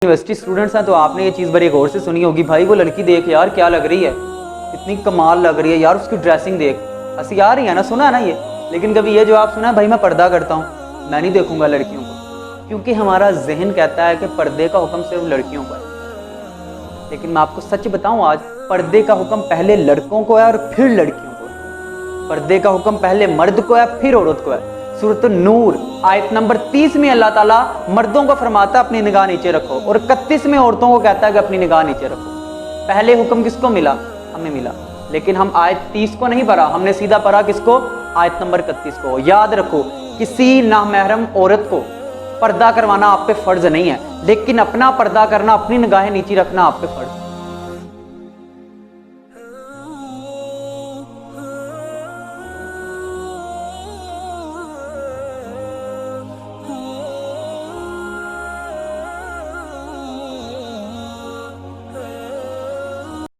University students हैं तो आपने ये चीज़ बड़ी गौर से सुनी होगी, भाई वो लड़की देख यार क्या लग रही है, इतनी कमाल लग रही है यार, उसकी ड्रेसिंग देख, हंसी आ रही है ना, सुना है ना ये। लेकिन कभी ये जवाब सुना है, भाई मैं पर्दा करता हूँ, मैं नहीं देखूंगा लड़कियों को, क्योंकि हमारा जहन कहता है कि पर्दे का हुक्म सिर्फ लड़कियों को है। लेकिन मैं आपको सच बताऊँ, आज पर्दे का हुक्म पहले लड़कों को है और फिर लड़कियों को है। पर्दे का हुक्म पहले मर्द को है फिर औरत को है। सूरत नूर आयत नंबर 30 में अल्लाह ताला मर्दों को फरमाता है अपनी निगाह नीचे रखो, और 31 में औरतों को कहता है कि अपनी निगाह नीचे रखो। पहले हुक्म किसको मिला? हमें मिला, लेकिन हम आयत 30 को नहीं पढ़ा, हमने सीधा पढ़ा किसको? आयत नंबर 31 को। याद रखो, किसी नामहरम औरत को पर्दा करवाना आप पे फर्ज नहीं है, लेकिन अपना पर्दा करना, अपनी निगाहें नीची रखना आप पे फर्ज है।